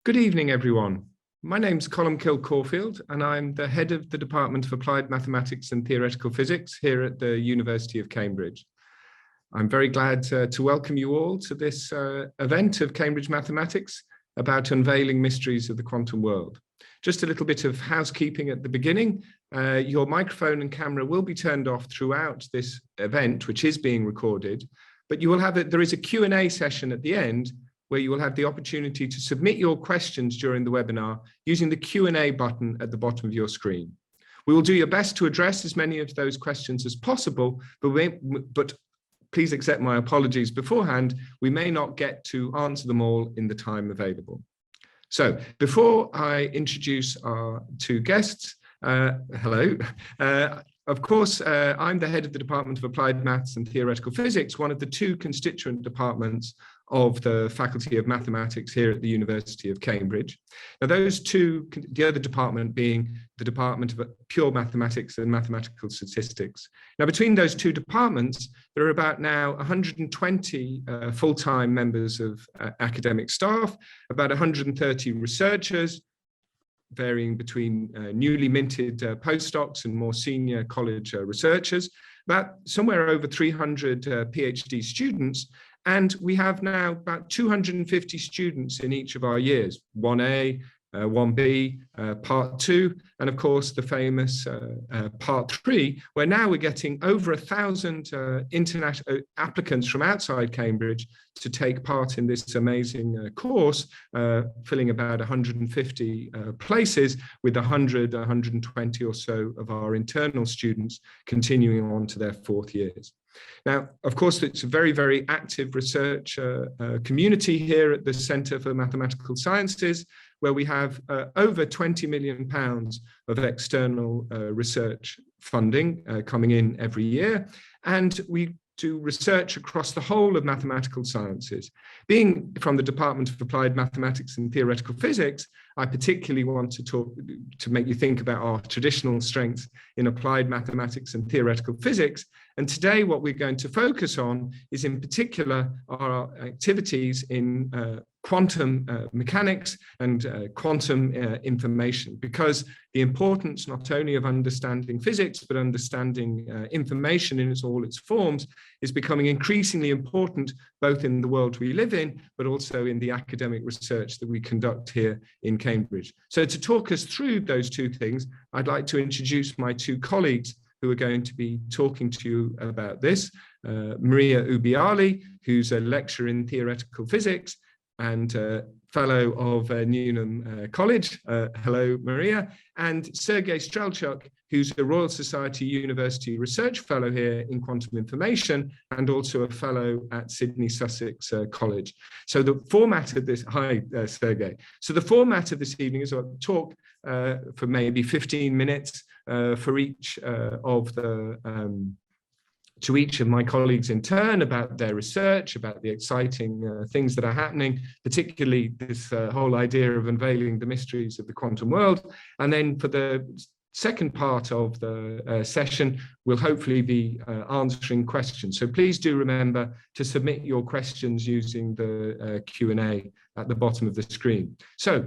Good evening, everyone. My name's Colm-cille Caulfield, and I'm the head of the Department of Applied Mathematics and Theoretical Physics here at the University of Cambridge. I'm very glad to welcome you all to this event of Cambridge Mathematics about unveiling mysteries of the quantum world. Just a little bit of housekeeping at the beginning. Your microphone and camera will be turned off throughout this event, which is being recorded, but you will there is a Q&A session at the end where you will have the opportunity to submit your questions during the webinar using the Q&A button at the bottom of your screen. We will do your best to address as many of those questions as possible, but please accept my apologies beforehand. We may not get to answer them all in the time available. So before I introduce our two guests, hello. Of course, I'm the head of the Department of Applied Maths and Theoretical Physics, one of the two constituent departments of the Faculty of Mathematics here at the University of Cambridge. Now those two, the other department being the Department of Pure Mathematics and Mathematical Statistics. Now between those two departments, there are about now 120 full-time members of academic staff, about 130 researchers, varying between newly minted postdocs and more senior college researchers, about somewhere over 300 PhD students. And we have now about 250 students in each of our years, 1A, 1B, Part 2, and of course the famous Part 3, where now we're getting over 1,000 international applicants from outside Cambridge to take part in this amazing course, filling about 150 places with 100, 120 or so of our internal students continuing on to their fourth years. Now, of course, it's a very, very active research community here at the Centre for Mathematical Sciences, where we have over £20 million of external research funding coming in every year. And we do research across the whole of mathematical sciences. Being from the Department of Applied Mathematics and Theoretical Physics, I particularly want to make you think about our traditional strengths in applied mathematics and theoretical physics. And today what we're going to focus on is in particular our activities in quantum mechanics and quantum information, because the importance not only of understanding physics, but understanding information in all its forms is becoming increasingly important, both in the world we live in, but also in the academic research that we conduct here in Cambridge. So to talk us through those two things, I'd like to introduce my two colleagues who are going to be talking to you about this. Maria Ubiali, who's a lecturer in theoretical physics and fellow of Newnham College. Hello, Maria. And Sergii Strelchuk, who's a Royal Society University Research Fellow here in Quantum Information and also a Fellow at Sydney Sussex College. So the format of this, hi, Sergei. So the format of this evening is a talk for maybe 15 minutes for each of the to each of my colleagues in turn about their research, about the exciting things that are happening, particularly this whole idea of unveiling the mysteries of the quantum world. And then for the second part of the session, we'll hopefully be answering questions. So please do remember to submit your questions using the Q&A at the bottom of the screen. So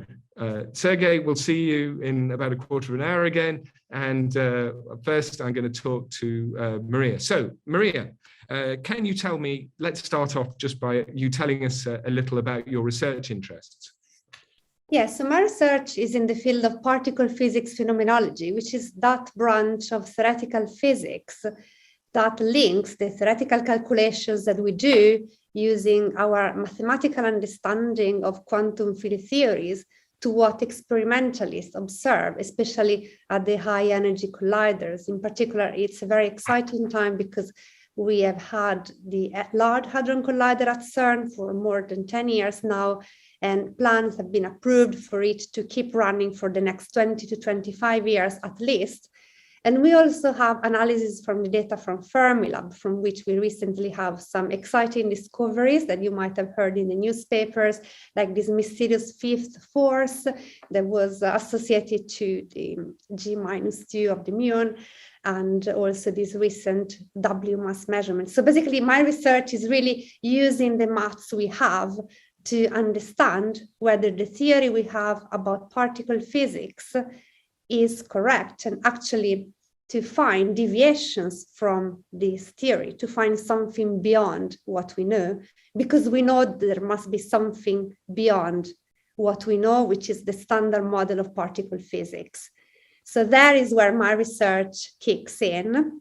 Sergei, we'll see you in about a quarter of an hour again. And first I'm going to talk to Maria. So Maria, can you tell me, let's start off just by you telling us a little about your research interests. Yes, so my research is in the field of particle physics phenomenology, which is that branch of theoretical physics that links the theoretical calculations that we do using our mathematical understanding of quantum field theories to what experimentalists observe, especially at the high energy colliders. In particular, it's a very exciting time because we have had the Large Hadron Collider at CERN for more than 10 years now, and plans have been approved for it to keep running for the next 20 to 25 years at least. And we also have analysis from the data from Fermilab, from which we recently have some exciting discoveries that you might have heard in the newspapers, like this mysterious fifth force that was associated to the G-2 of the muon, and also this recent W mass measurement. So basically my research is really using the maths we have to understand whether the theory we have about particle physics is correct, and actually to find deviations from this theory, to find something beyond what we know, because we know there must be something beyond what we know, which is the standard model of particle physics. So that is where my research kicks in.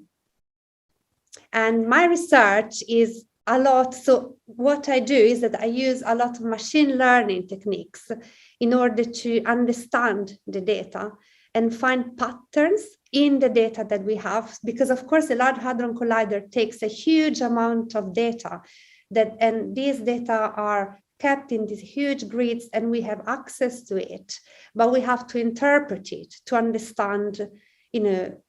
And my research is a lot, so what I do is that I use a lot of machine learning techniques in order to understand the data and find patterns in the data that we have, because of course the Large Hadron Collider takes a huge amount of data, and these data are kept in these huge grids and we have access to it, but we have to interpret it to understand,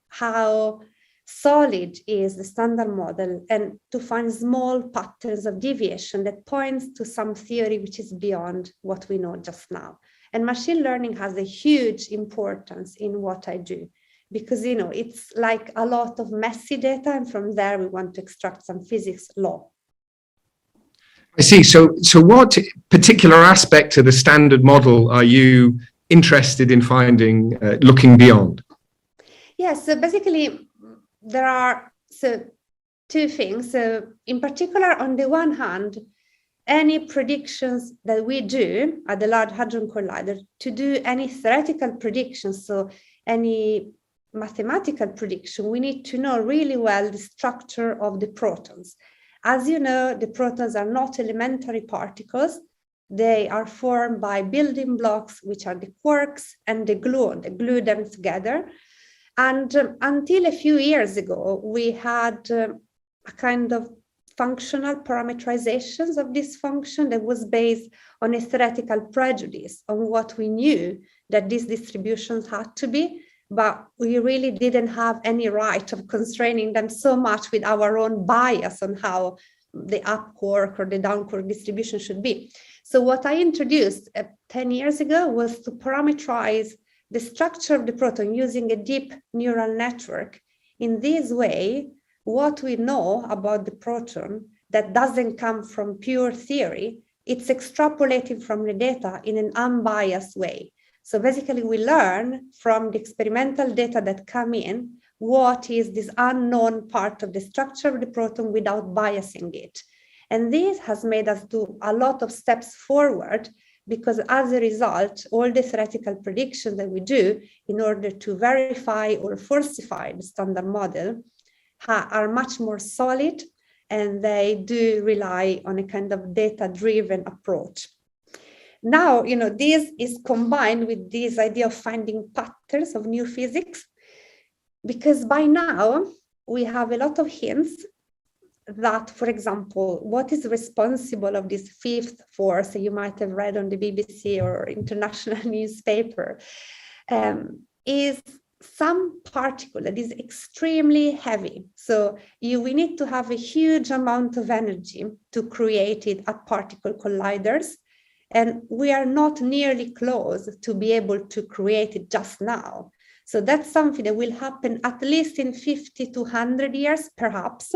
how solid is the standard model, and to find small patterns of deviation that points to some theory which is beyond what we know just now. And machine learning has a huge importance in what I do, because it's like a lot of messy data, and from there we want to extract some physics law. I see. So what particular aspect of the standard model are you interested in finding, looking beyond? Yeah, so basically there are two things. So in particular, on the one hand, any predictions that we do at the Large Hadron Collider, to do any theoretical predictions, so any mathematical prediction, we need to know really well the structure of the protons. As you know, the protons are not elementary particles. They are formed by building blocks, which are the quarks and the gluon, that glue them together. And until a few years ago, we had a kind of functional parameterizations of this function that was based on a theoretical prejudice on what we knew that these distributions had to be, but we really didn't have any right of constraining them so much with our own bias on how the up quark or the down quark distribution should be. So what I introduced 10 years ago was to parameterize the structure of the proton using a deep neural network. In this way, what we know about the proton that doesn't come from pure theory, it's extrapolating from the data in an unbiased way. So basically we learn from the experimental data that come in what is this unknown part of the structure of the proton without biasing it. And this has made us do a lot of steps forward, because as a result, all the theoretical predictions that we do in order to verify or falsify the standard model are much more solid, and they do rely on a kind of data-driven approach. Now, this is combined with this idea of finding patterns of new physics, because by now we have a lot of hints that, for example, what is responsible of this fifth force that you might have read on the BBC or international newspaper is some particle that is extremely heavy. So we need to have a huge amount of energy to create it at particle colliders. And we are not nearly close to be able to create it just now. So that's something that will happen at least in 50 to 100 years, perhaps.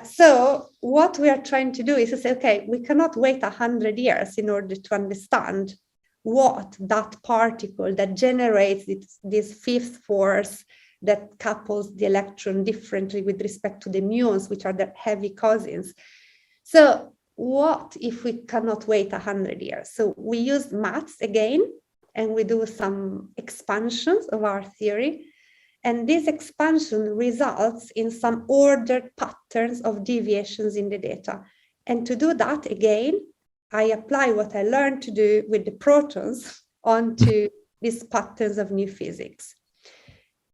So what we are trying to do is to say, okay, we cannot wait 100 years in order to understand what that particle that generates this fifth force that couples the electron differently with respect to the muons, which are the heavy cousins. So what if we cannot wait 100 years? So we use maths again, and we do some expansions of our theory. And this expansion results in some ordered patterns of deviations in the data. And to do that, again, I apply what I learned to do with the protons onto these patterns of new physics.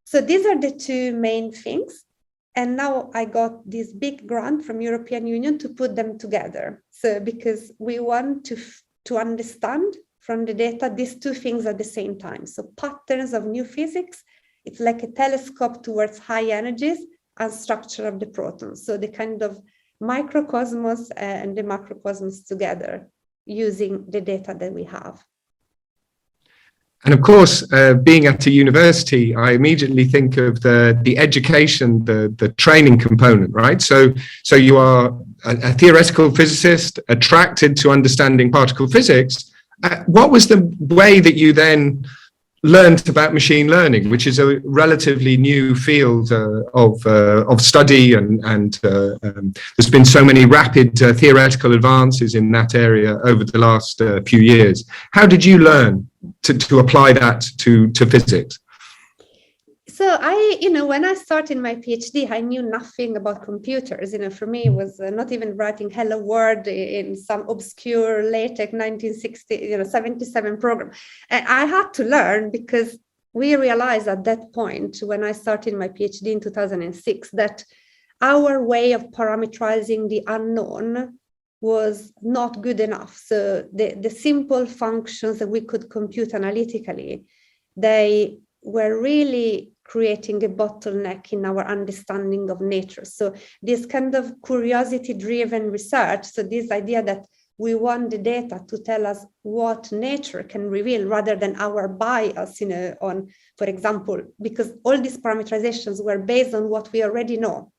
So these are the two main things. And now I got this big grant from European Union to put them together. So because we want to understand from the data these two things at the same time. So patterns of new physics, it's like a telescope towards high energies and structure of the protons. So the kind of microcosmos and the macrocosmos together using the data that we have. And of course, being at a university, I immediately think of the education, the training component, right? So you are a theoretical physicist attracted to understanding particle physics. What was the way that you then learned about machine learning, which is a relatively new field of study, and there's been so many rapid theoretical advances in that area over the last few years. How did you learn to apply that to physics? So when I started my PhD, I knew nothing about computers. For me, it was not even writing hello world in some obscure LaTeX 77 program. And I had to learn, because we realized at that point, when I started my PhD in 2006, that our way of parameterizing the unknown was not good enough. So the simple functions that we could compute analytically, they were really creating a bottleneck in our understanding of nature. So this kind of curiosity-driven research, so this idea that we want the data to tell us what nature can reveal rather than our bias, on, for example, because all these parameterizations were based on what we already know.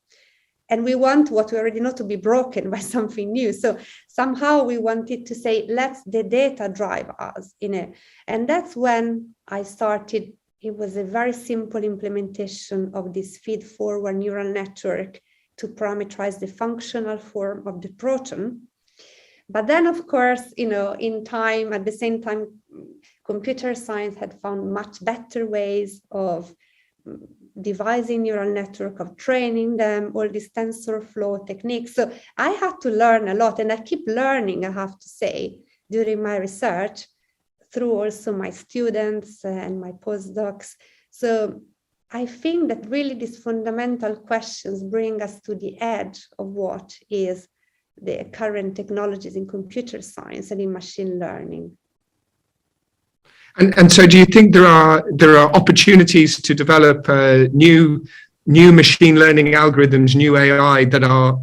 And we want what we already know to be broken by something new. So somehow we wanted to say, let the data drive us, And that's when I started. It was a very simple implementation of this feed-forward neural network to parameterize the functional form of the proton. But then, of course, in time, at the same time, computer science had found much better ways of devising neural network, of training them, all these TensorFlow techniques. So I had to learn a lot, and I keep learning, I have to say, during my research, through also my students and my postdocs. So I think that really these fundamental questions bring us to the edge of what is the current technologies in computer science and in machine learning. And so do you think there are opportunities to develop new machine learning algorithms, new AI that are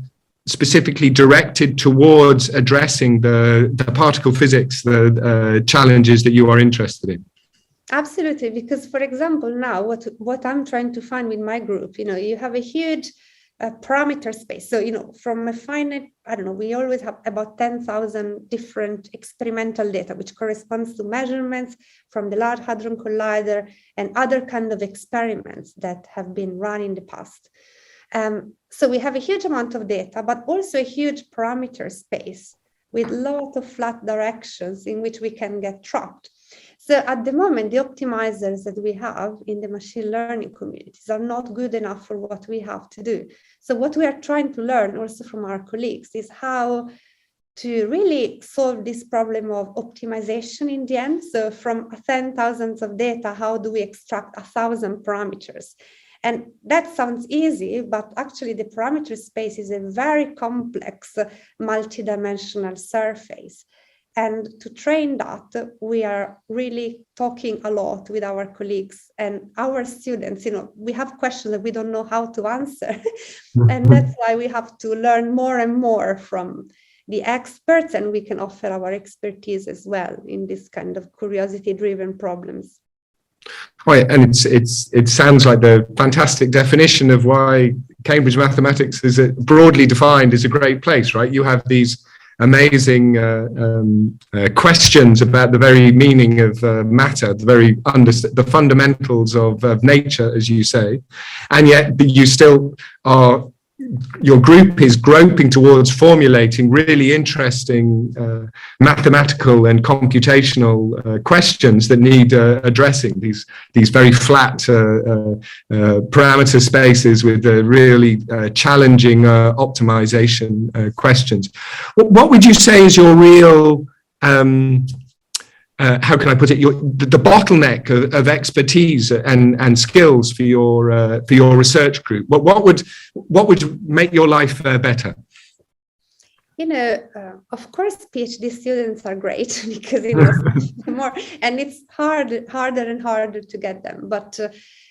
specifically directed towards addressing the particle physics, the challenges that you are interested in? Absolutely, because for example, now what I'm trying to find with my group, you have a huge parameter space. So, from a finite, we always have about 10,000 different experimental data, which corresponds to measurements from the Large Hadron Collider and other kind of experiments that have been run in the past. So we have a huge amount of data, but also a huge parameter space with a lot of flat directions in which we can get trapped. So at the moment, the optimizers that we have in the machine learning communities are not good enough for what we have to do. So what we are trying to learn also from our colleagues is how to really solve this problem of optimization in the end. So from 10,000 of data, how do we extract 1,000 parameters? And that sounds easy, but actually the parameter space is a very complex, multidimensional surface. And to train that, we are really talking a lot with our colleagues and our students. We have questions that we don't know how to answer. And that's why we have to learn more and more from the experts, and we can offer our expertise as well in this kind of curiosity-driven problems. Oh, yeah, and it sounds like the fantastic definition of why Cambridge Mathematics is broadly defined is a great place, right? You have these amazing questions about the very meaning of matter, the fundamentals of nature, as you say, and yet you still are. Your group is groping towards formulating really interesting mathematical and computational questions that need addressing, these very flat parameter spaces with really challenging optimization questions. What would you say is your real how can I put it? The bottleneck of expertise and skills for your research group. What would make your life better? Of course, PhD students are great because more, and it's harder and harder to get them. But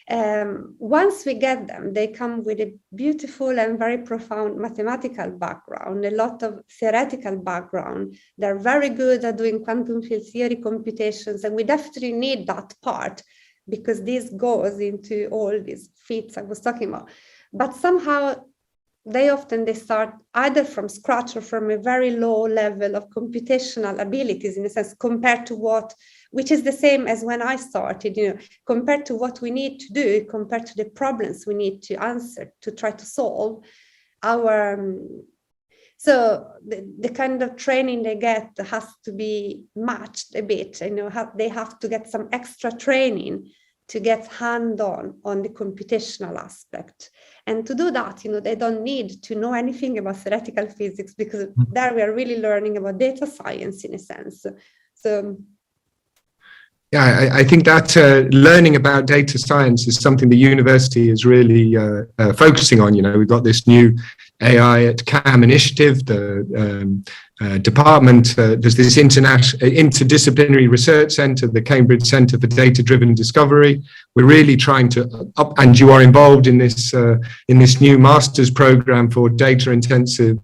Once we get them, they come with a beautiful and very profound mathematical background, a lot of theoretical background. They're very good at doing quantum field theory computations, and we definitely need that part because this goes into all these feats I was talking about. But somehow they start either from scratch or from a very low level of computational abilities, in a sense, compared to which is the same as when I started, compared to what we need to do, compared to the problems we need to answer, to try to solve. So the kind of training they get has to be matched a bit. They have to get some extra training to get hand-on the computational aspect. And to do that, they don't need to know anything about theoretical physics, because there we are really learning about data science in a sense. So yeah, I think that learning about data science is something the university is really focusing on. We've got this new AI at CAM initiative, the department, there's this interdisciplinary research center, the Cambridge Centre for Data-Driven Discovery. We're really trying to and you are involved in this new master's program for data-intensive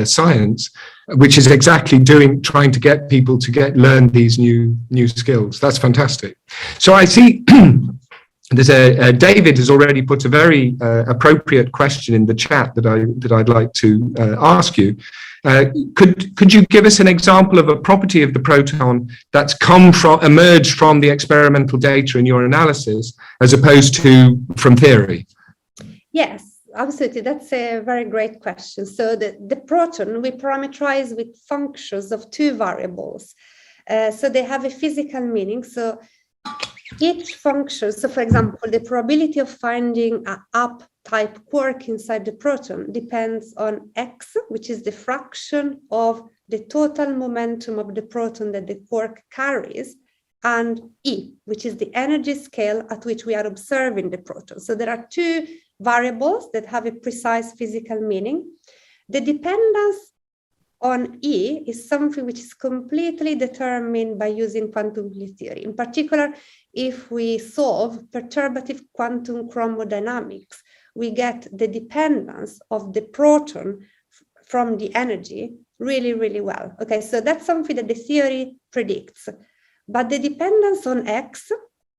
science, which is exactly trying to get people to learn these new skills. That's fantastic. So I see there's David has already put a very appropriate question in the chat that I'd like to ask you. Could you give us an example of a property of the proton that's emerged from the experimental data in your analysis, as opposed to from theory? Yes. Absolutely, that's a very great question. So the proton we parameterize with functions of two variables. So they have a physical meaning. So each function, so for example, the probability of finding an up-type quark inside the proton depends on x, which is the fraction of the total momentum of the proton that the quark carries, and e, which is the energy scale at which we are observing the proton. So there are two variables that have a precise physical meaning. The dependence on E is something which is completely determined by using quantum field theory. In particular, if we solve perturbative quantum chromodynamics, we get the dependence of the proton from the energy really, really well. Okay, so that's something that the theory predicts. But the dependence on X,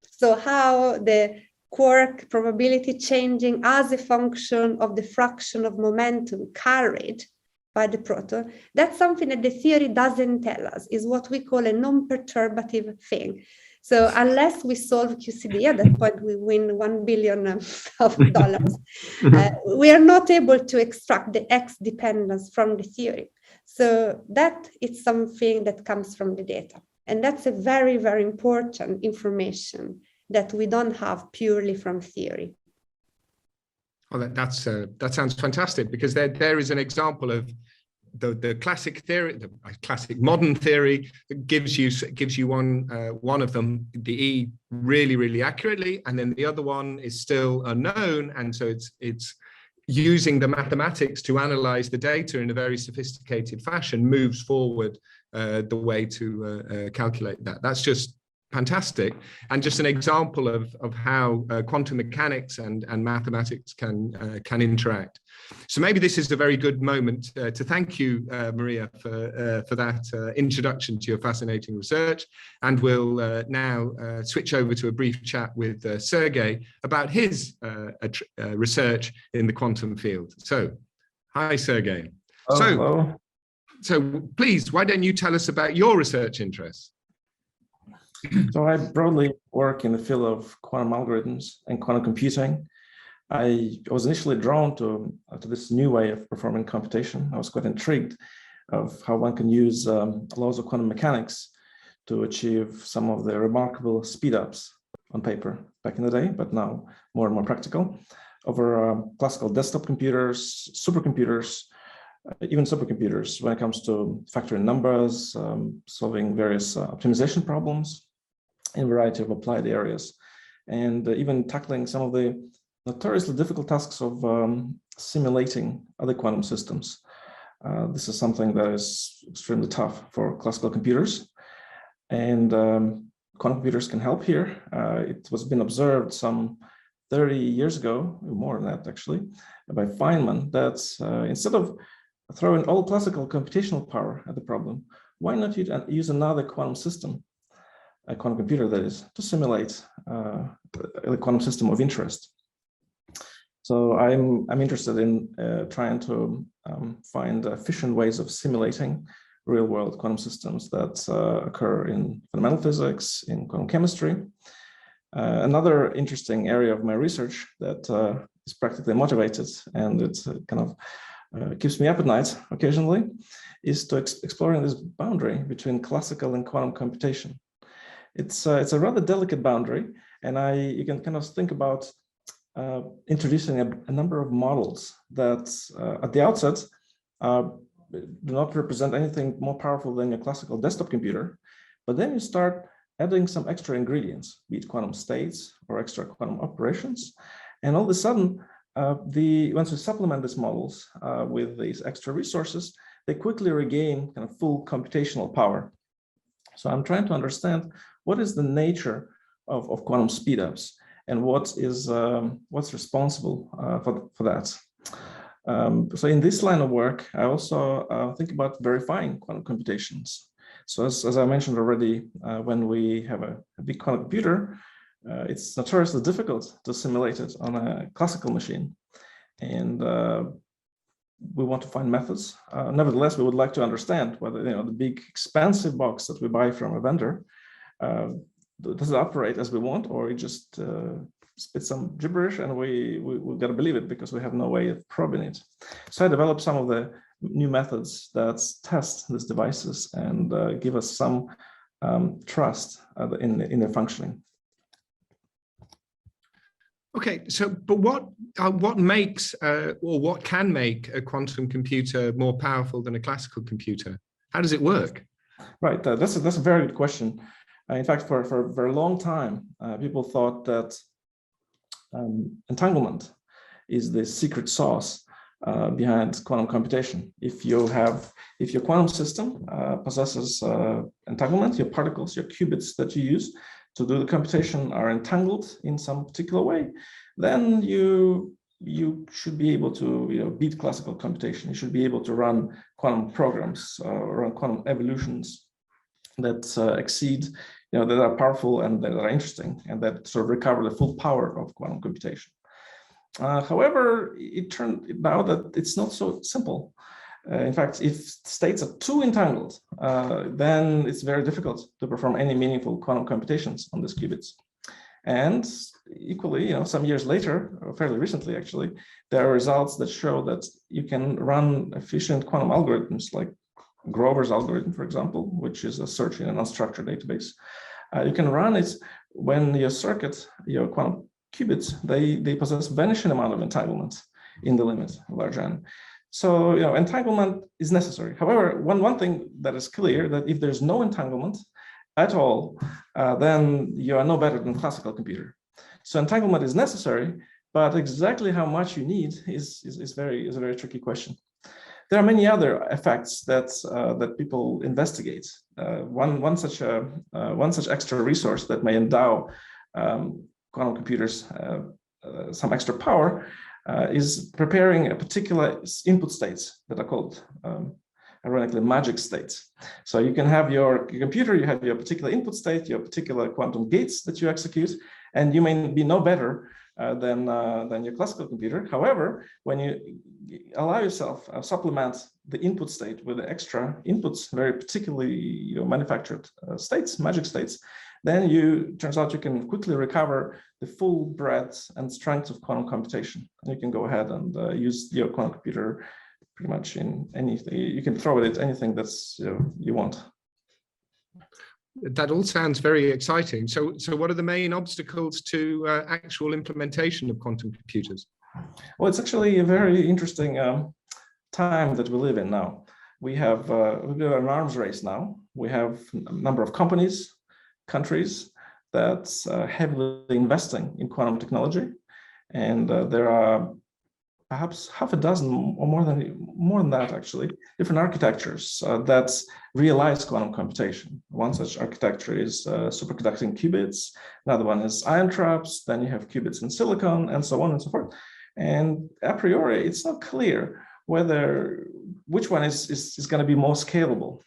so how the quark probability changing as a function of the fraction of momentum carried by the proton, that's something that the theory doesn't tell us, is what we call a non-perturbative thing. So unless we solve QCD, at that point we win $1 billion of dollars, we are not able to extract the X dependence from the theory. So that is something that comes from the data. And that's a very, very important information that we don't have purely from theory. Well, that sounds fantastic, because there is an example of the classic theory, the classic modern theory that gives you one of them, the E, really, really accurately, and then the other one is still unknown, and so it's using the mathematics to analyze the data in a very sophisticated fashion moves forward the way to calculate that. That's just fantastic, and just an example of how quantum mechanics and mathematics can interact. So maybe this is a very good moment to thank you, Maria, for that introduction to your fascinating research, and we'll now switch over to a brief chat with Sergei about his research in the quantum field. So, hi, Sergei. Hello. So please, why don't you tell us about your research interests? So I broadly work in the field of quantum algorithms and quantum computing. I was initially drawn to this new way of performing computation. I was quite intrigued of how one can use laws of quantum mechanics to achieve some of the remarkable speedups on paper back in the day, but now more and more practical, over classical desktop computers, supercomputers, even supercomputers when it comes to factoring numbers, solving various optimization problems in a variety of applied areas, and even tackling some of the notoriously difficult tasks of simulating other quantum systems. This is something that is extremely tough for classical computers, and quantum computers can help here. It was been observed some 30 years ago, more than that actually, by Feynman, that instead of throwing all classical computational power at the problem, why not use another quantum system, a quantum computer that is, to simulate a quantum system of interest. So I'm interested in trying to find efficient ways of simulating real-world quantum systems that occur in fundamental physics, in quantum chemistry. Another interesting area of my research that is practically motivated, and it kind of keeps me up at night occasionally, is to exploring this boundary between classical and quantum computation. It's a rather delicate boundary, and you can kind of think about introducing a number of models that at the outset do not represent anything more powerful than your classical desktop computer, but then you start adding some extra ingredients, be it quantum states or extra quantum operations, and all of a sudden, once you supplement these models with these extra resources, they quickly regain kind of full computational power. So I'm trying to understand what is the nature of quantum speedups and what's responsible for that. So in this line of work, I also think about verifying quantum computations. So as I mentioned already, when we have a big quantum computer, it's notoriously difficult to simulate it on a classical machine. And we want to find methods. Nevertheless, we would like to understand whether the big expensive box that we buy from a vendor does it operate as we want, or it just spits some gibberish and we got to believe it because we have no way of probing it. So I developed some of the new methods that test these devices and give us some trust in their functioning. Okay, so but what makes or what can make a quantum computer more powerful than a classical computer? How does it work? Right, that's a very good question. In fact, for a very long time, people thought that entanglement is the secret sauce behind quantum computation. If your quantum system possesses entanglement, your particles, your qubits that you use to do the computation are entangled in some particular way, then you should be able to beat classical computation. You should be able to run quantum programs, run quantum evolutions that exceed, that are powerful and that are interesting and that sort of recover the full power of quantum computation. However, it turned out that it's not so simple. In fact, if states are too entangled, then it's very difficult to perform any meaningful quantum computations on these qubits. And equally, some years later, or fairly recently actually, there are results that show that you can run efficient quantum algorithms like Grover's algorithm, for example, which is a search in an unstructured database. You can run it when your circuit, your quantum qubits, they possess vanishing amount of entanglement in the limit of large n. So entanglement is necessary. However, one thing that is clear, that if there's no entanglement at all, then you are no better than classical computer. So entanglement is necessary, but exactly how much you need is a very tricky question. There are many other effects that people investigate. One such extra resource that may endow quantum computers some extra power is preparing a particular input states that are called, ironically, magic states. So you can have your computer, you have your particular input state, your particular quantum gates that you execute, and you may be no better than your classical computer. However, when you allow yourself supplement the input state with the extra inputs, very particularly manufactured states, magic states, then turns out you can quickly recover the full breadth and strength of quantum computation. And you can go ahead and use your quantum computer pretty much in anything. You can throw it at anything that's you want. That all sounds very exciting. So what are the main obstacles to actual implementation of quantum computers? Well, it's actually a very interesting time that we live in now. We've got an arms race now. We have a number of companies, countries that's heavily investing in quantum technology. And there are perhaps half a dozen or more than that, actually, different architectures that realize quantum computation. One such architecture is superconducting qubits. Another one is ion traps. Then you have qubits in silicon, and so on and so forth. And a priori, it's not clear which one is going to be more scalable.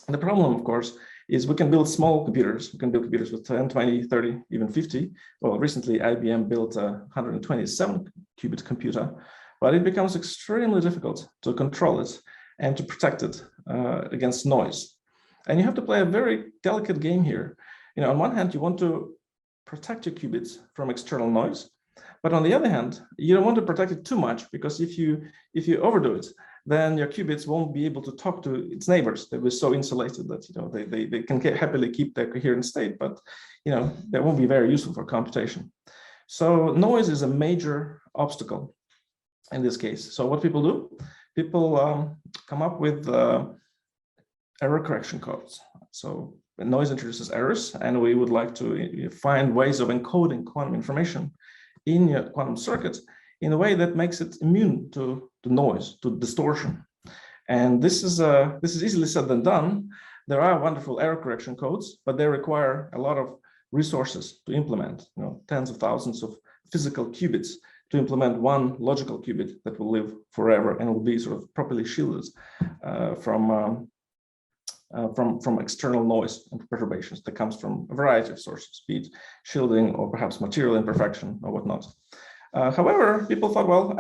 And the problem, of course, is we can build small computers. We can build computers with 10, 20, 30, even 50. Well, recently IBM built a 127 qubit computer, but it becomes extremely difficult to control it and to protect it against noise. And you have to play a very delicate game here. On one hand, you want to protect your qubits from external noise, but on the other hand, you don't want to protect it too much, because if you overdo it, then your qubits won't be able to talk to its neighbors. They were so insulated that they can happily keep their coherent state, but they won't be very useful for computation. So noise is a major obstacle in this case. So what people do? People come up with error correction codes. So noise introduces errors, and we would like to find ways of encoding quantum information in your quantum circuit in a way that makes it immune to noise, to distortion. And this is easily said than done. There are wonderful error correction codes, but they require a lot of resources to implement, tens of thousands of physical qubits to implement one logical qubit that will live forever and will be sort of properly shielded from external noise and perturbations that comes from a variety of sources, be it shielding or perhaps material imperfection or whatnot. However, people thought, well,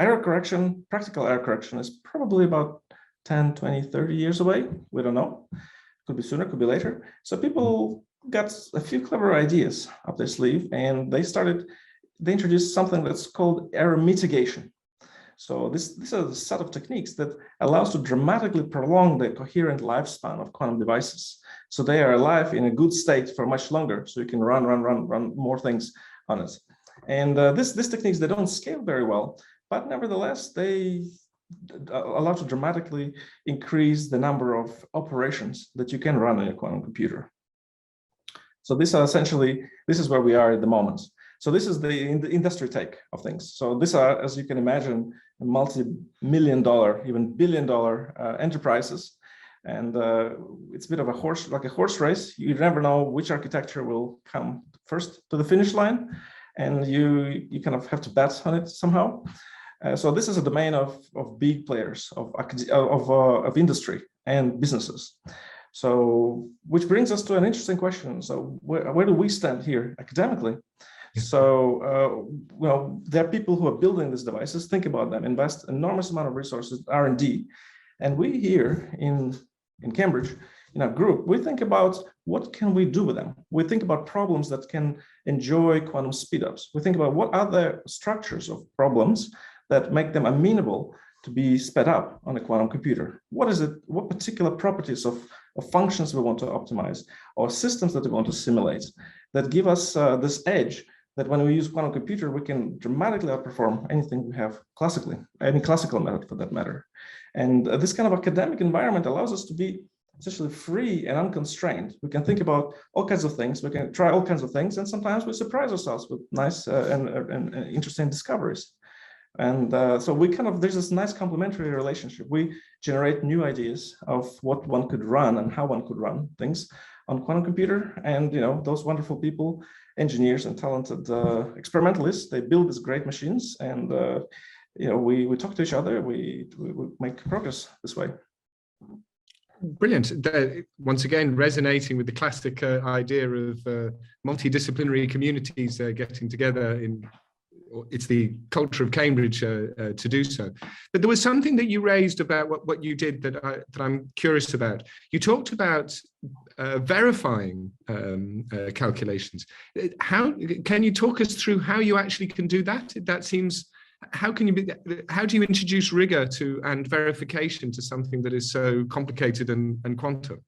practical error correction is probably about 10, 20, 30 years away. We don't know. Could be sooner, could be later. So people got a few clever ideas up their sleeve, and they introduced something that's called error mitigation. So this is a set of techniques that allows to dramatically prolong the coherent lifespan of quantum devices. So they are alive in a good state for much longer, so you can run more things on it. And these techniques, they don't scale very well, but nevertheless, they allow to dramatically increase the number of operations that you can run on your quantum computer. So this is where we are at the moment. So this is the industry take of things. So these are, as you can imagine, multi-million-dollar, even billion-dollar enterprises. And it's a bit of a horse race. You never know which architecture will come first to the finish line, and you kind of have to bet on it somehow. So this is a domain of big players, of industry and businesses. So which brings us to an interesting question. So where do we stand here academically? So, there are people who are building these devices, think about them, invest enormous amount of resources, R&D. And we here in Cambridge, in our group, we think about what can we do with them. We think about problems that can enjoy quantum speedups. We think about what are the structures of problems that make them amenable to be sped up on a quantum computer. What is it? What particular properties of functions we want to optimize, or systems that we want to simulate, that give us this edge that when we use quantum computer, we can dramatically outperform anything we have classically, any classical method for that matter. And this kind of academic environment allows us to be essentially free and unconstrained. We can think about all kinds of things, we can try all kinds of things, and sometimes we surprise ourselves with nice and interesting discoveries. And so there's this nice complementary relationship. We generate new ideas of what one could run and how one could run things on quantum computer. And those wonderful people, engineers and talented experimentalists, they build these great machines, and we talk to each other. We make progress this way. Brilliant. Once again, resonating with the classic idea of multidisciplinary communities getting together it's the culture of Cambridge to do so. But there was something that you raised about what you did that I'm curious about. You talked about verifying calculations. How can you talk us through how you actually can do that? That seems, how do you introduce rigor and verification to something that is so complicated and quantum?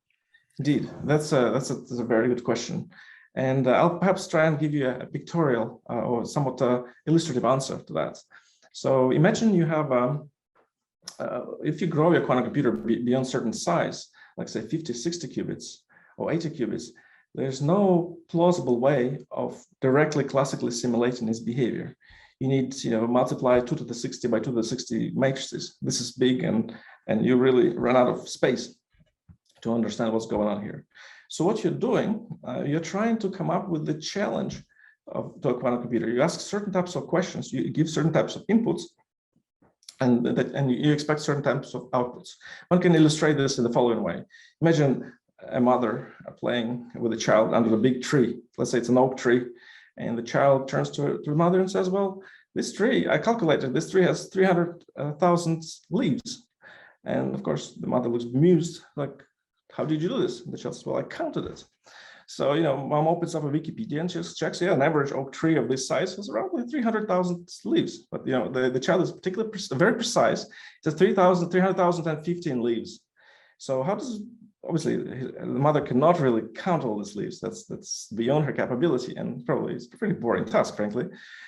Indeed, that's a very good question. And I'll perhaps try and give you a pictorial or somewhat illustrative answer to that. So imagine you have, if you grow your quantum computer beyond certain size, like say 50, 60 qubits or 80 qubits, there's no plausible way of directly classically simulating its behavior. you need, multiply 2 to the 60 by 2 to the 60 matrices. This is big, and you really run out of space to understand what's going on here. So what you're doing, you're trying to come up with the challenge to a quantum computer. You ask certain types of questions, you give certain types of inputs, and you expect certain types of outputs. One can illustrate this in the following way. Imagine a mother playing with a child under a big tree. Let's say it's an oak tree, and the child turns to the mother and says, well, this tree, I calculated, this tree has 300,000 leaves. And of course, the mother looks bemused, like, how did you do this? And the child says, well, I counted it. So, mom opens up a Wikipedia and just checks, an average oak tree of this size has around 300,000 leaves. But, the child is very precise. It says 300,015 leaves. So how does, obviously, the mother cannot really count all these leaves. That's beyond her capability, and probably it's a pretty boring task, frankly.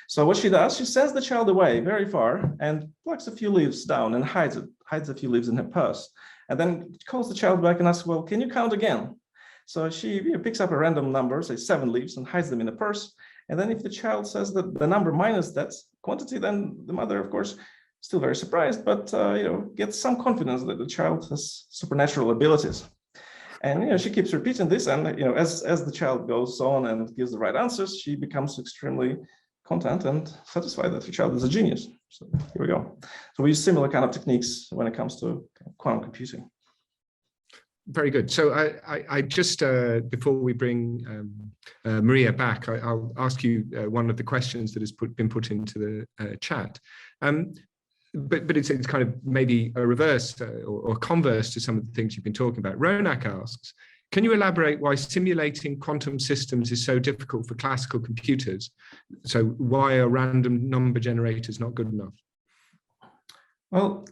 So what she does, she sends the child away very far and plucks a few leaves down and hides a few leaves in her purse. And then calls the child back and asks, well, can you count again? So she picks up a random number, say 7 leaves, and hides them in the purse. And then if the child says that the number minus that quantity, then the mother, of course, still very surprised, but gets some confidence that the child has supernatural abilities. And she keeps repeating this, and as the child goes on and gives the right answers, she becomes extremely content and satisfied that the child is a genius. So here we go. So we use similar kind of techniques when it comes to quantum computing. Very good. So I just, before we bring Maria back, I'll ask you one of the questions that has been put into the chat. But it's kind of maybe a reverse or converse to some of the things you've been talking about. Ronak asks, can you elaborate why simulating quantum systems is so difficult for classical computers? So why are random number generators not good enough? Well,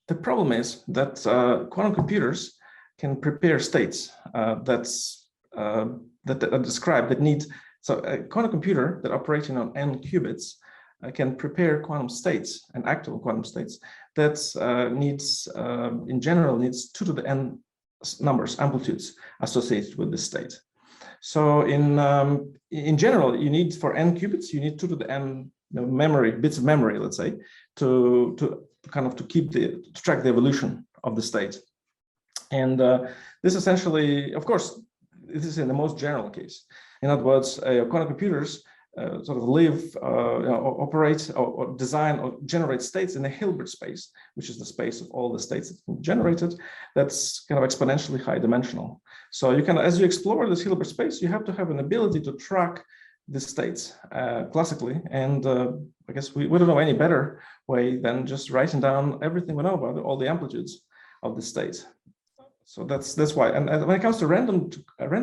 the problem is that quantum computers can prepare states that are described that need, so a quantum computer that operating on n qubits can prepare quantum states and actual quantum states that in general needs 2 to the n numbers, amplitudes associated with this state. So in general, you need, for n qubits, you need 2 to the n bits of memory, let's say, to track the evolution of the state. And this essentially, of course, this is in the most general case. In other words, quantum computers sort of live, operate, or design or generate states in a Hilbert space, which is the space of all the states that can be generated. That's kind of exponentially high dimensional. So you can, as you explore this Hilbert space, you have to have an ability to track the states classically. And I guess we don't know any better way than just writing down everything we know about all the amplitudes of the state. So that's why. And when it comes to random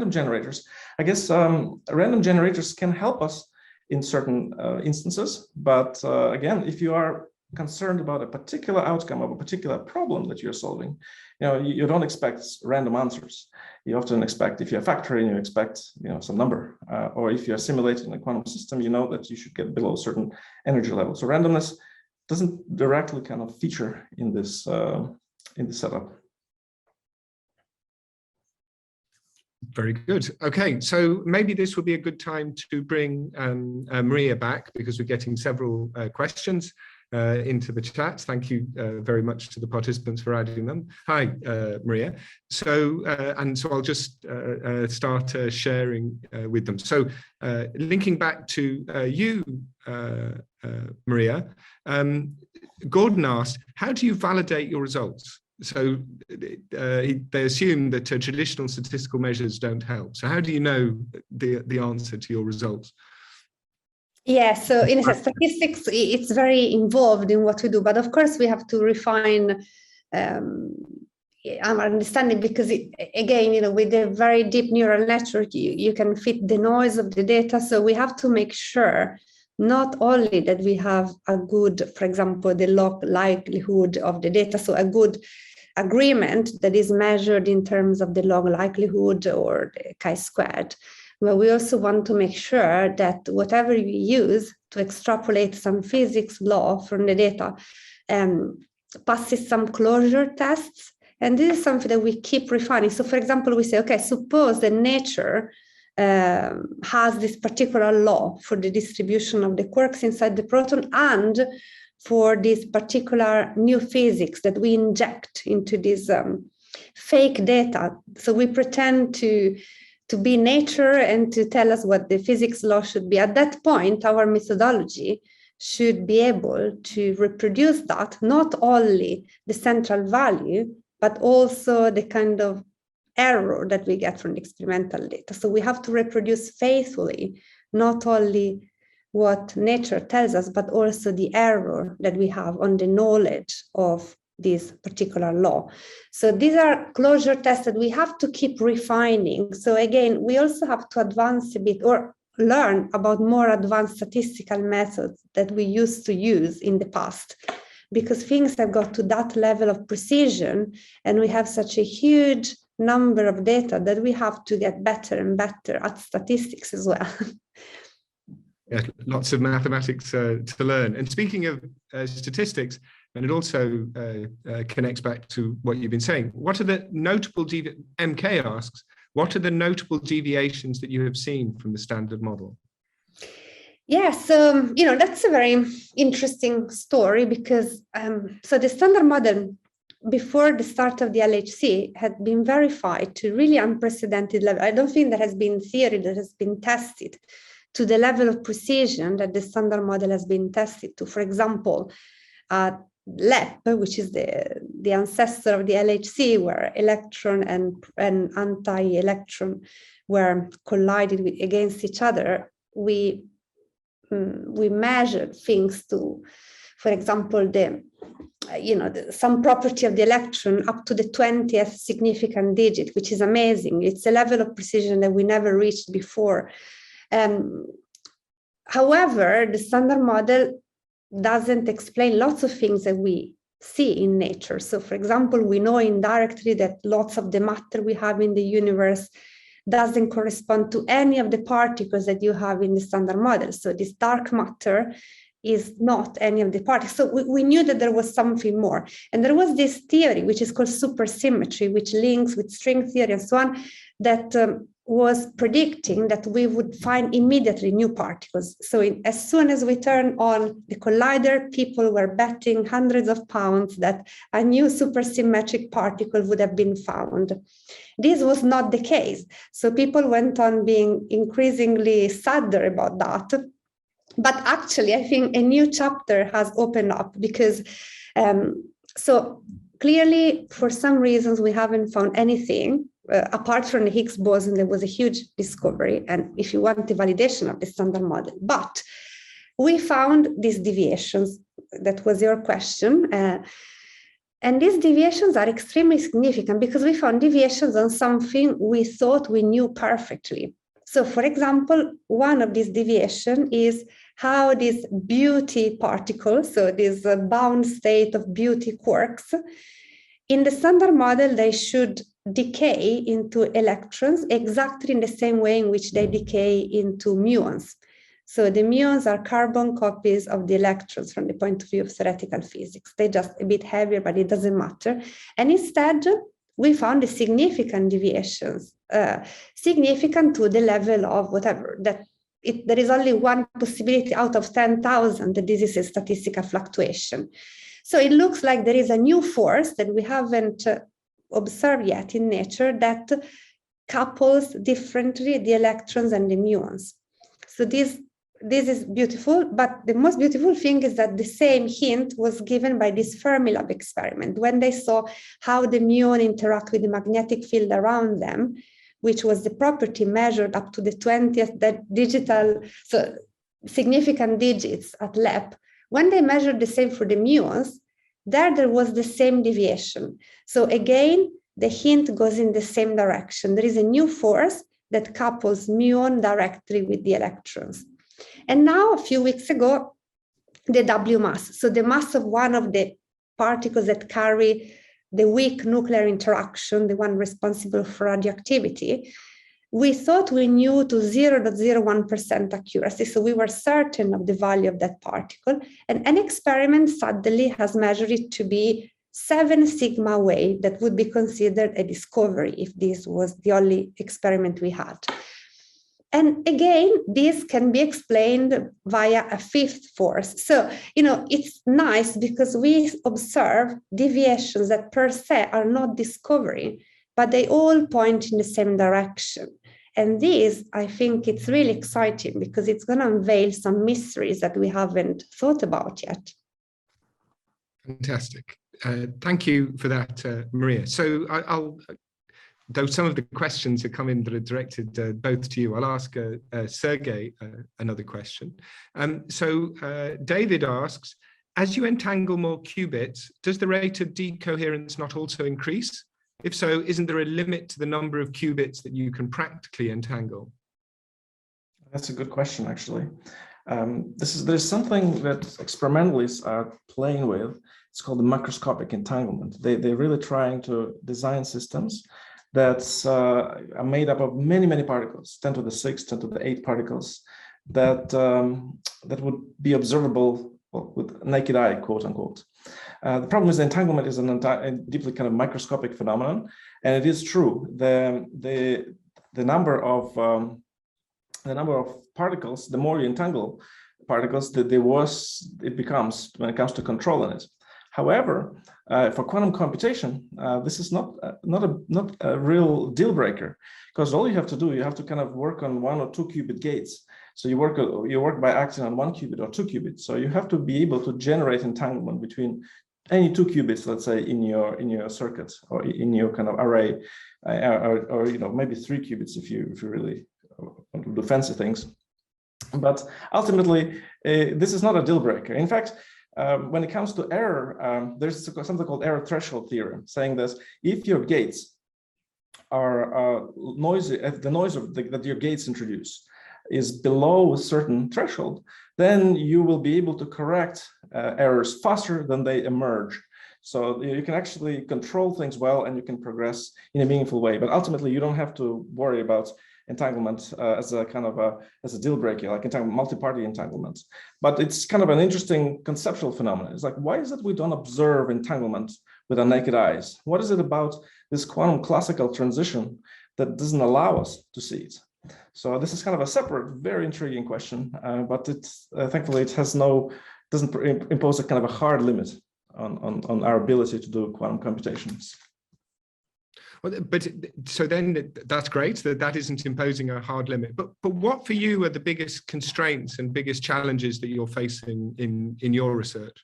generators, I guess random generators can help us in certain instances. But again, if you are concerned about a particular outcome of a particular problem that you're solving, you don't expect random answers. You often expect, if you're factoring, you expect some number. Or if you're simulating a quantum system, you know that you should get below a certain energy level. So randomness doesn't directly kind of feature in this setup. Very good. Okay, so maybe this would be a good time to bring Maria back, because we're getting several questions into the chat. Thank you very much to the participants for adding them. Hi, Maria. So I'll just start sharing with them. So linking back to you, Maria, Gordon asked, how do you validate your results? So they assume that traditional statistical measures don't help. So how do you know the answer to your results? Yeah, so in statistics, it's very involved in what we do. But of course, we have to refine our understanding, because again, with a very deep neural network, you can fit the noise of the data. So we have to make sure not only that we have a good, for example, the log likelihood of the data, so a good agreement that is measured in terms of the log likelihood or the chi-squared, but we also want to make sure that whatever we use to extrapolate some physics law from the data passes some closure tests. And this is something that we keep refining. So for example, we say, okay, suppose that nature has this particular law for the distribution of the quarks inside the proton, and for this particular new physics that we inject into this fake data. So we pretend to be nature and to tell us what the physics law should be. At that point, our methodology should be able to reproduce that, not only the central value, but also the kind of error that we get from the experimental data. So we have to reproduce faithfully, not only what nature tells us, but also the error that we have on the knowledge of this particular law. So these are closure tests that we have to keep refining. So again, we also have to advance a bit or learn about more advanced statistical methods that we used to use in the past, because things have got to that level of precision and we have such a huge number of data that we have to get better and better at statistics as well. Yeah, lots of mathematics to learn. And speaking of statistics, and it also connects back to what you've been saying, what are the notable, MK asks, what are the notable deviations that you have seen from the standard model? Yes, that's a very interesting story because, so the standard model before the start of the LHC had been verified to really unprecedented level. I don't think there has been theory that has been tested to the level of precision that the standard model has been tested to. For example, LEP, which is the ancestor of the LHC, where electron and anti-electron were collided against each other, we measured things to, for example, some property of the electron up to the 20th significant digit, which is amazing. It's a level of precision that we never reached before. However, the standard model doesn't explain lots of things that we see in nature. So, for example, we know indirectly that lots of the matter we have in the universe doesn't correspond to any of the particles that you have in the standard model. So this dark matter is not any of the particles. So we knew that there was something more. And there was this theory, which is called supersymmetry, which links with string theory and so on, that was predicting that we would find immediately new particles. So as soon as we turned on the collider, people were betting hundreds of pounds that a new supersymmetric particle would have been found. This was not the case. So people went on being increasingly sadder about that. But actually, I think a new chapter has opened up because, so clearly, for some reasons, we haven't found anything. Apart from the Higgs boson, there was a huge discovery, and if you want the validation of the standard model. But we found these deviations. That was your question. And these deviations are extremely significant because we found deviations on something we thought we knew perfectly. So, for example, one of these deviations is how these beauty particles, so this bound state of beauty quarks, in the standard model, they should decay into electrons exactly in the same way in which they decay into muons. So the muons are carbon copies of the electrons from the point of view of theoretical physics. They're just a bit heavier, but it doesn't matter. And instead, we found the significant deviations, significant to the level of whatever, that there is only one possibility out of 10,000 that this is a statistical fluctuation. So it looks like there is a new force that we haven't observed yet in nature that couples differently the electrons and the muons. So this is beautiful, but the most beautiful thing is that the same hint was given by this Fermilab experiment when they saw how the muon interact with the magnetic field around them, which was the property measured up to the 20th digital, so significant digits at LEP. When they measured the same for the muons, there was the same deviation. So again, the hint goes in the same direction. There is a new force that couples muon directly with the electrons. And now, a few weeks ago, the W mass, so the mass of one of the particles that carry the weak nuclear interaction, the one responsible for radioactivity, we thought we knew to 0.01% accuracy. So we were certain of the value of that particle. And an experiment suddenly has measured it to be 7 sigma away. That would be considered a discovery if this was the only experiment we had. And again, this can be explained via a fifth force. So, it's nice because we observe deviations that per se are not discovery, but they all point in the same direction. And this, I think it's really exciting because it's going to unveil some mysteries that we haven't thought about yet. Fantastic. Thank you for that, Maria. So though some of the questions that come in that are directed both to you, I'll ask Sergei another question. So David asks, as you entangle more qubits, does the rate of decoherence not also increase? If so, isn't there a limit to the number of qubits that you can practically entangle? That's a good question, actually. There's something that experimentalists are playing with. It's called the macroscopic entanglement. They're really trying to design systems that are made up of many particles, 10 to the 6, 10 to the 8 particles, that would be observable with naked eye, quote unquote. The problem is the entanglement is a deeply kind of microscopic phenomenon, and it is true. The number of particles, the more you entangle particles, the worse it becomes when it comes to controlling it. However, for quantum computation, this is not a real deal breaker, because all you have to do, you have to kind of work on 1 or 2 qubit gates. So you work by acting on 1 qubit or 2 qubits. So you have to be able to generate entanglement between any 2 qubits, let's say, in your circuit or in your kind of array, or maybe 3 qubits if you really want to do fancy things. But ultimately, this is not a deal breaker. In fact, when it comes to error, there's something called error threshold theorem, saying that if your gates are noisy, if the noise that your gates introduce is below a certain threshold, then you will be able to correct errors faster than they emerge. So you can actually control things well, and you can progress in a meaningful way. But ultimately, you don't have to worry about entanglement as a kind of as a deal breaker, like multi-party entanglement. But it's kind of an interesting conceptual phenomenon. It's like, why is it we don't observe entanglement with our naked eyes? What is it about this quantum classical transition that doesn't allow us to see it? So this is kind of a separate, very intriguing question, but it's thankfully it doesn't impose a kind of a hard limit on our ability to do quantum computations. Well, but so then that's great that isn't imposing a hard limit. But what for you are the biggest constraints and biggest challenges that you're facing in your research?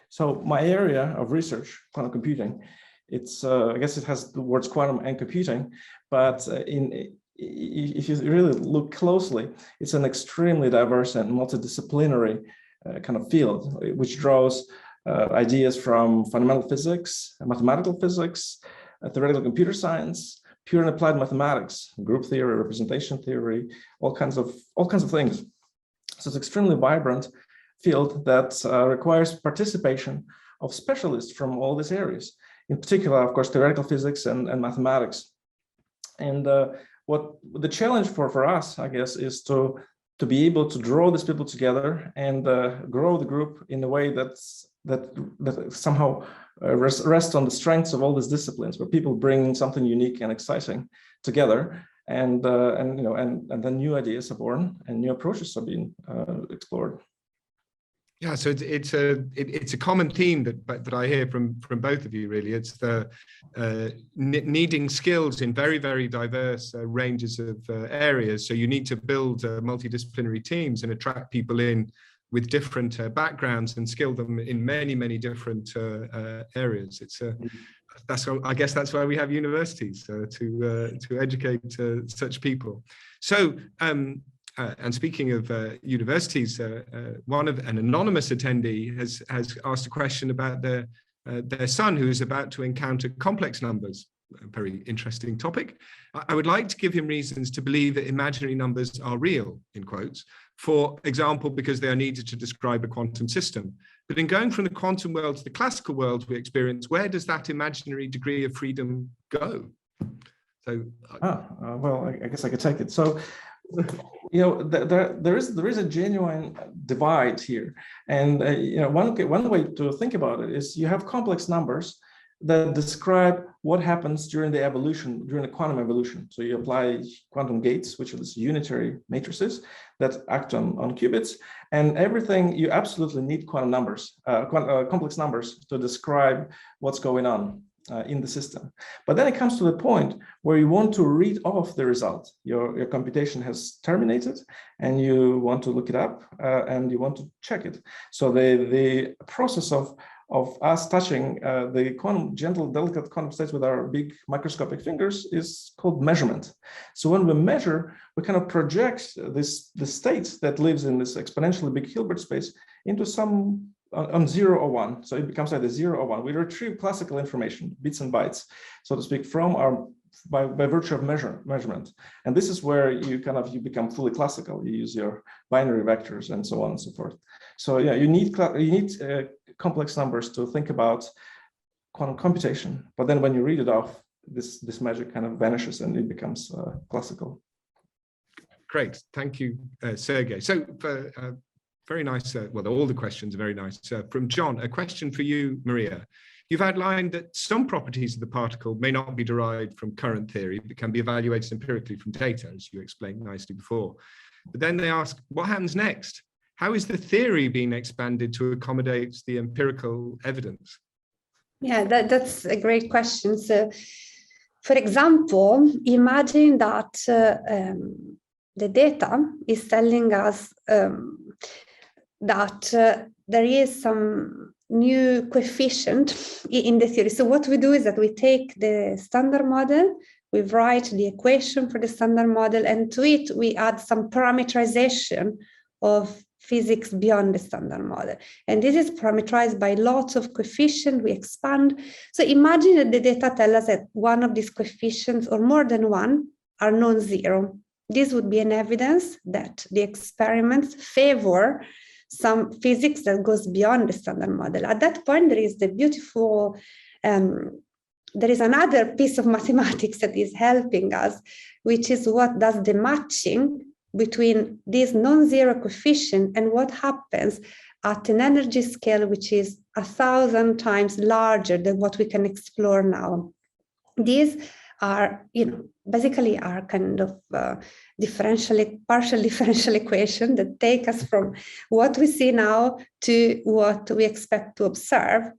So my area of research, quantum computing, it's I guess it has the words quantum and computing, but if you really look closely, it's an extremely diverse and multidisciplinary kind of field, which draws ideas from fundamental physics, mathematical physics, theoretical computer science, pure and applied mathematics, group theory, representation theory, all kinds of things. So it's an extremely vibrant field that requires participation of specialists from all these areas. In particular, of course, theoretical physics and mathematics. And what the challenge for us, I guess, is to be able to draw these people together and grow the group in a way that somehow rests on the strengths of all these disciplines, where people bring something unique and exciting together, and then new ideas are born and new approaches are being explored. Yeah, so it's a common theme that I hear from both of you, really. It's the needing skills in very, very diverse ranges of areas. So you need to build multidisciplinary teams and attract people in with different backgrounds and skill them in many, many different areas. I guess that's why we have universities, to educate such people. So. And speaking of universities, an anonymous attendee has asked a question about their son who is about to encounter complex numbers. A very interesting topic. I would like to give him reasons to believe that imaginary numbers are real, in quotes, for example, because they are needed to describe a quantum system. But in going from the quantum world to the classical world we experience, where does that imaginary degree of freedom go? So, well, I guess I could take it. So, there is a genuine divide here, and one way to think about it is you have complex numbers that describe what happens during the evolution, during the quantum evolution. So you apply quantum gates, which are these unitary matrices that act on qubits, and everything, you absolutely need quantum numbers, complex numbers to describe what's going on in the system. But then it comes to the point where you want to read off the result. Your computation has terminated and you want to look it up and you want to check it. So the process of us touching the gentle, delicate quantum states with our big microscopic fingers is called measurement. So when we measure, we kind of project the state that lives in this exponentially big Hilbert space into some on 0 or 1. So it becomes either 0 or 1. We retrieve classical information, bits and bytes, so to speak, from our by virtue of measurement. And this is where you become fully classical. You use your binary vectors and so on and so forth. So yeah, you need complex numbers to think about quantum computation. But then when you read it off, this magic kind of vanishes and it becomes classical. Great, thank you, Sergei. So for very nice, well, all the questions are very nice. From John, a question for you, Maria. You've outlined that some properties of the particle may not be derived from current theory, but can be evaluated empirically from data, as you explained nicely before. But then they ask, what happens next? How is the theory being expanded to accommodate the empirical evidence? Yeah, that's a great question. So, for example, imagine that the data is telling us that there is some new coefficient in the theory. So what we do is that we take the standard model, we write the equation for the standard model, and to it we add some parameterization of physics beyond the standard model. And this is parameterized by lots of coefficients, we expand. So imagine that the data tell us that one of these coefficients or more than one are non-zero. This would be an evidence that the experiments favor some physics that goes beyond the standard model. At that point, there is the beautiful, there is another piece of mathematics that is helping us, which is what does the matching between this non-zero coefficient and what happens at an energy scale which is 1,000 times larger than what we can explore now. These are, basically are kind of partial differential equation that take us from what we see now to what we expect to observe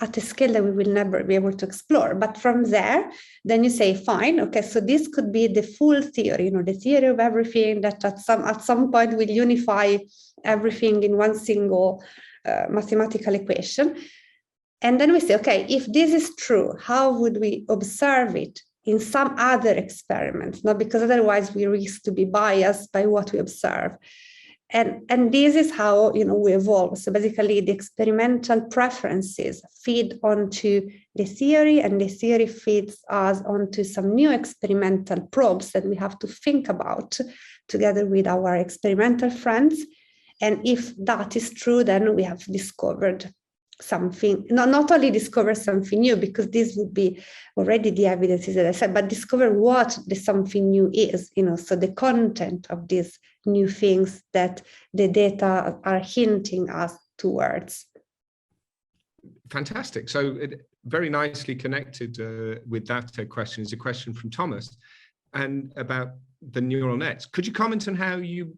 at a scale that we will never be able to explore. But from there, then you say, fine, okay, so this could be the full theory, the theory of everything that at some point will unify everything in one single mathematical equation. And then we say, okay, if this is true, how would we observe it in some other experiments? Not because otherwise we risk to be biased by what we observe. And this is how we evolve. So basically the experimental preferences feed onto the theory, and the theory feeds us onto some new experimental probes that we have to think about together with our experimental friends. And if that is true, then we have discovered something, not only discover something new, because this would be already the evidences that I said, but discover what the something new is, so the content of these new things that the data are hinting us towards. Fantastic. So it very nicely connected with that question is a question from Thomas and about the neural nets. Could you comment on how you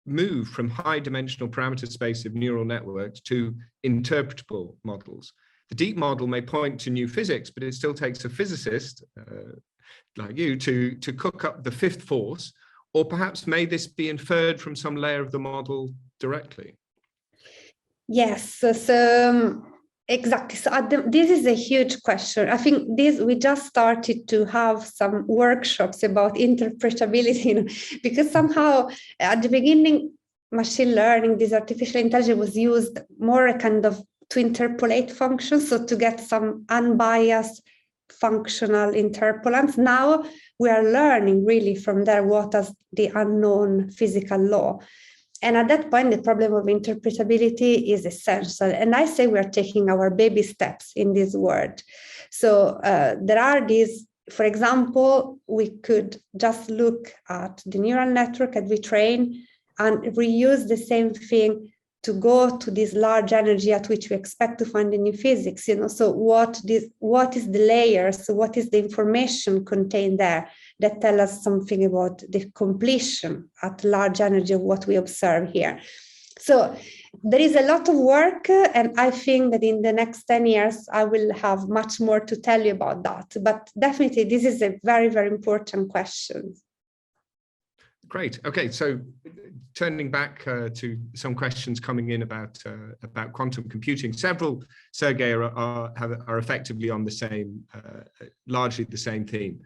move from high dimensional parameter space of neural networks to interpretable models? The deep model may point to new physics, but it still takes a physicist like you to cook up the fifth force, or perhaps may this be inferred from some layer of the model directly? Yes, so exactly. So this is a huge question. I think we just started to have some workshops about interpretability, because somehow at the beginning, machine learning, this artificial intelligence was used more kind of to interpolate functions, so to get some unbiased functional interpolants. Now we are learning really from there what is the unknown physical law. And at that point, the problem of interpretability is essential. And I say we are taking our baby steps in this world. So there are these, for example, we could just look at the neural network that we train and reuse the same thing go to this large energy at which we expect to find in new physics, so what is the layers, what is the information contained there that tell us something about the completion at large energy of what we observe here. So there is a lot of work, and I think that in the next 10 years, I will have much more to tell you about that. But definitely, this is a very, very important question. Great. Okay, so turning back to some questions coming in about quantum computing, several, Sergei, are effectively on the same, largely the same theme.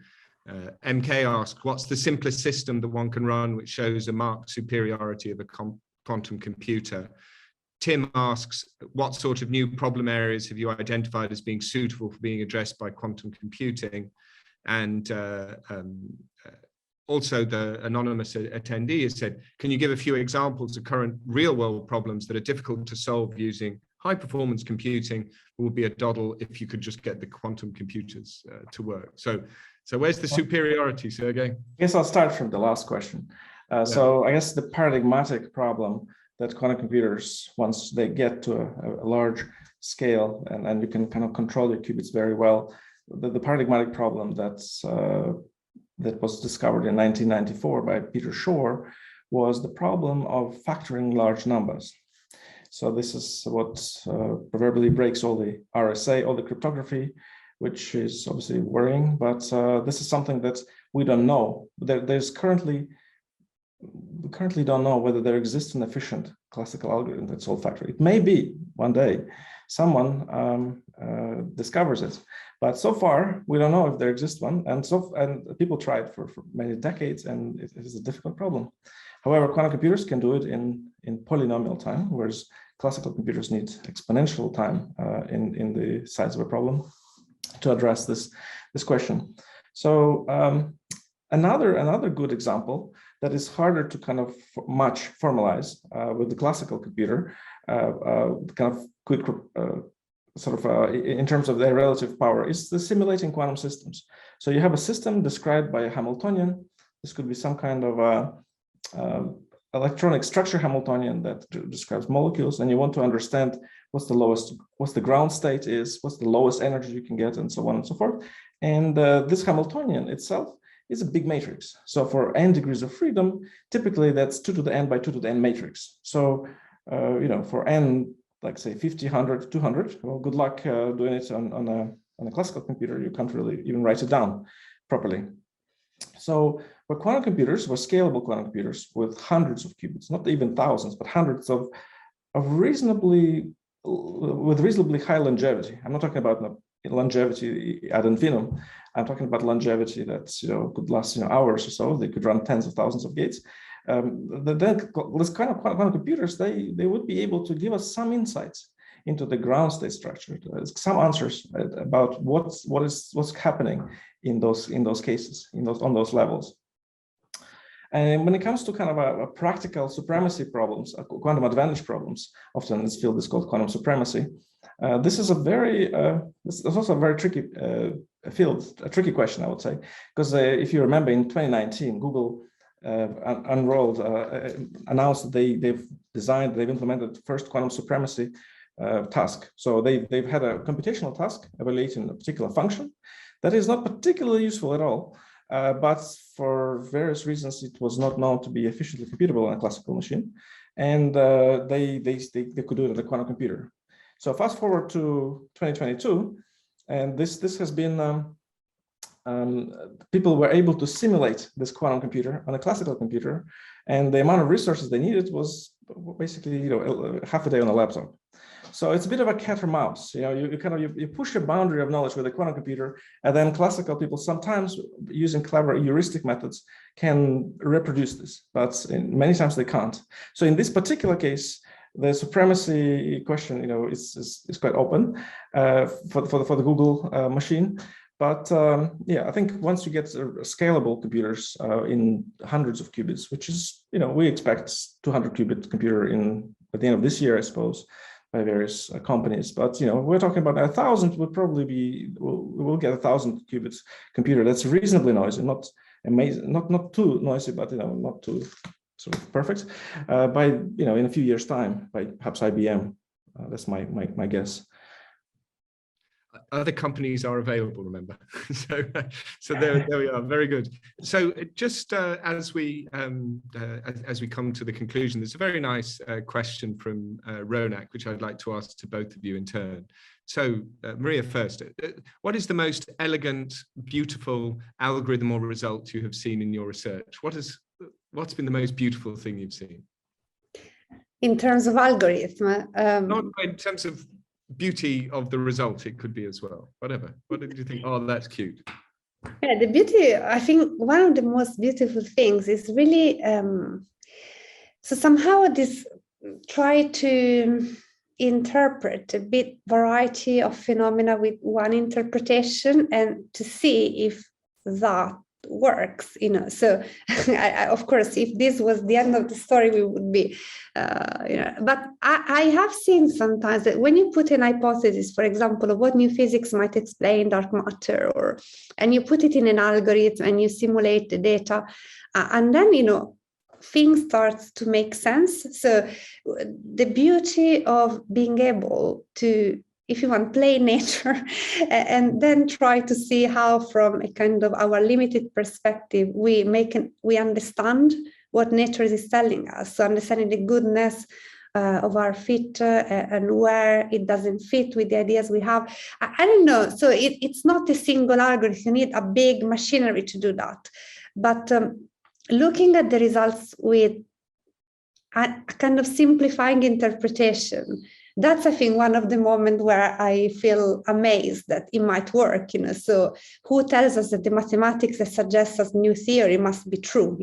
MK asked, what's the simplest system that one can run which shows a marked superiority of a quantum computer? Tim asks, what sort of new problem areas have you identified as being suitable for being addressed by quantum computing? And also, the anonymous attendee has said, can you give a few examples of current real-world problems that are difficult to solve using high-performance computing? It would be a doddle if you could just get the quantum computers to work. So where's the superiority, Sergei? I guess I'll start from the last question. So I guess the paradigmatic problem that quantum computers, once they get to a large scale and you can kind of control your qubits very well, the paradigmatic problem that was discovered in 1994 by Peter Shor was the problem of factoring large numbers. So this is what proverbially breaks all the RSA, all the cryptography, which is obviously worrying, but this is something that we don't know. We currently don't know whether there exists an efficient classical algorithm that solves factoring. It may be one day someone discovers it, but so far we don't know if there exists one, and people tried for many decades, and it is a difficult problem. However, quantum computers can do it in polynomial time, whereas classical computers need exponential time in the size of a problem to address this question. So another good example that is harder to kind of much formalize with the classical computer, kind of quick in terms of their relative power, is the simulating quantum systems. So you have a system described by a Hamiltonian. This could be some kind of electronic structure Hamiltonian that describes molecules, and you want to understand what's the ground state is, what's the lowest energy you can get, and so on and so forth. And this Hamiltonian itself is a big matrix. So for n degrees of freedom, typically that's 2 to the n by 2 to the n matrix. So for n, like say 50, 100, 200, well, good luck doing it on a classical computer. You can't really even write it down properly. So for quantum computers, for scalable quantum computers with hundreds of qubits, not even thousands, but hundreds of reasonably high longevity. I'm not talking about longevity ad infinitum. I'm talking about longevity that could last hours or so. They could run tens of thousands of gates. This kind of quantum computers, they would be able to give us some insights into the ground state structure, some answers about what's happening in those cases, on those levels. And when it comes to kind of a practical supremacy problems, quantum advantage problems, often in this field is called quantum supremacy. This is also a very tricky field, a tricky question, I would say, because if you remember in 2019, Google announced that they've implemented the first quantum supremacy task. So they've had a computational task evaluating a particular function that is not particularly useful at all, but for various reasons it was not known to be efficiently computable on a classical machine, and they could do it on a quantum computer. So fast forward to 2022, and this has been people were able to simulate this quantum computer on a classical computer, and the amount of resources they needed was basically half a day on a laptop. So it's a bit of a cat or mouse. You push a boundary of knowledge with a quantum computer, and then classical people sometimes using clever heuristic methods can reproduce this, but many times they can't. So in this particular case, the supremacy question, is quite open for the Google machine. But I think once you get scalable computers in hundreds of qubits, which is, we expect 200 qubit computer at the end of this year, I suppose, by various companies. But we're talking about 1,000 would probably be, we'll get 1,000 qubits computer that's reasonably noisy, not amazing, not too noisy, but not too sort of perfect by, in a few years' time, by perhaps IBM. That's my guess. Other companies are available, remember. so there we are. Very good. So just as we come to the conclusion, there's a very nice question from Ronak, which I'd like to ask to both of you in turn. So Maria first, what is the most elegant, beautiful algorithm or result you have seen in your research? What's been the most beautiful thing you've seen? In terms of algorithm? Not in terms of beauty of the result, it could be as well, whatever. What did you think? Oh, that's cute. Yeah, the beauty, I think one of the most beautiful things is really, so somehow this try to interpret a bit variety of phenomena with one interpretation and to see if that works, so of course, if this was the end of the story, we would be but I have seen sometimes that when you put an hypothesis, for example, of what new physics might explain dark matter, and you put it in an algorithm and you simulate the data, and then things starts to make sense. So the beauty of being able to, if you want, play nature and then try to see how from a kind of our limited perspective we understand what nature is telling us. So understanding the goodness of our fit and where it doesn't fit with the ideas we have. I don't know. So it's not a single algorithm. You need a big machinery to do that. But looking at the results with a kind of simplifying interpretation, that's, I think, one of the moments where I feel amazed that it might work, So who tells us that the mathematics that suggests us new theory must be true,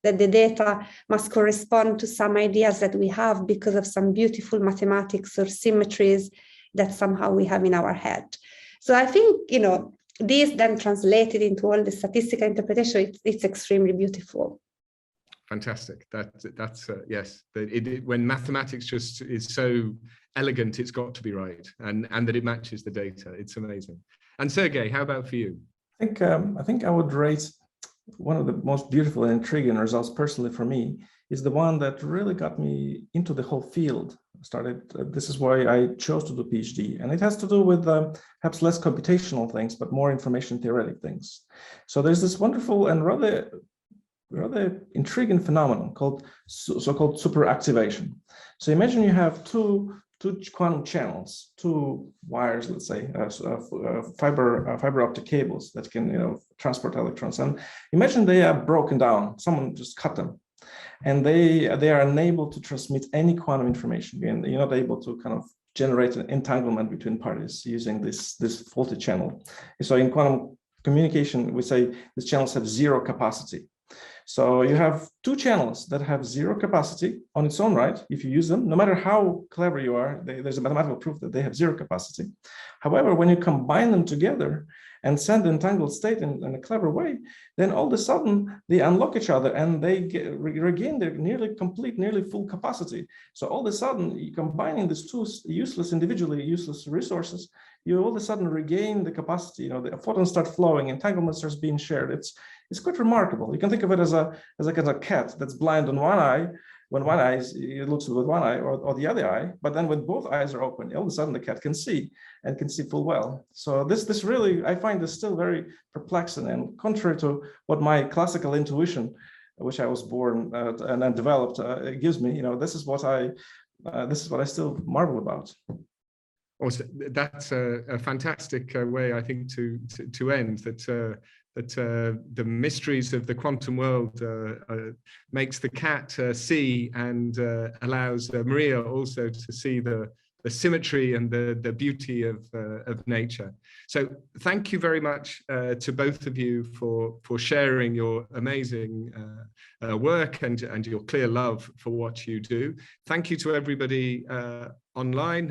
that the data must correspond to some ideas that we have because of some beautiful mathematics or symmetries that somehow we have in our head. So I think, this then translated into all the statistical interpretation, it's extremely beautiful. Fantastic. That's yes. When mathematics just is so elegant, it's got to be right, and that it matches the data. It's amazing. And Sergei, how about for you? I think I would rate one of the most beautiful and intriguing results personally for me is the one that really got me into the whole field. This is why I chose to do PhD, and it has to do with perhaps less computational things, but more information theoretic things. So there's this wonderful and rather intriguing phenomenon called so-called superactivation. So imagine you have two quantum channels, two wires, let's say, fiber optic cables that can transport electrons. And imagine they are broken down. Someone just cut them, and they are unable to transmit any quantum information. And you're not able to kind of generate an entanglement between parties using this faulty channel. So in quantum communication, we say these channels have zero capacity. So you have two channels that have zero capacity on its own right. If you use them, no matter how clever you are, there's a mathematical proof that they have zero capacity. However, when you combine them together and send the entangled state in a clever way, then all of a sudden they unlock each other and they regain their nearly full capacity. So all of a sudden, combining these two individually useless resources, you all of a sudden regain the capacity. The photons start flowing, entanglement starts being shared. It's quite remarkable. You can think of it as a cat that's blind on one eye. When one eye it looks with one eye or the other eye, but then when both eyes are open, all of a sudden the cat can see and can see full well. So this really, I find this still very perplexing and contrary to what my classical intuition, which I was born and then developed, gives me. This is what I still marvel about. Also, that's a fantastic way, I think, to end that the mysteries of the quantum world makes the cat see and allows Maria also to see the symmetry and the beauty of nature. So thank you very much to both of you for sharing your amazing work and your clear love for what you do. Thank you to everybody online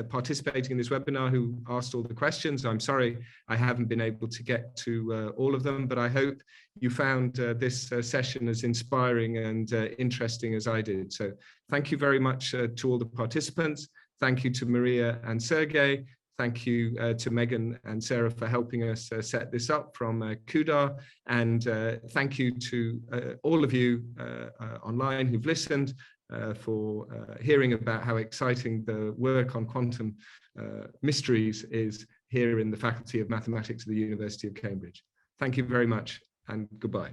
participating in this webinar who asked all the questions. I'm sorry I haven't been able to get to all of them, but I hope you found this session as inspiring and interesting as I did. So thank you very much to all the participants. Thank you to Maria and Sergei. Thank you to Megan and Sarah for helping us set this up from CUDA. And thank you to all of you online who've listened for hearing about how exciting the work on quantum mysteries is here in the Faculty of Mathematics of the University of Cambridge. Thank you very much and goodbye.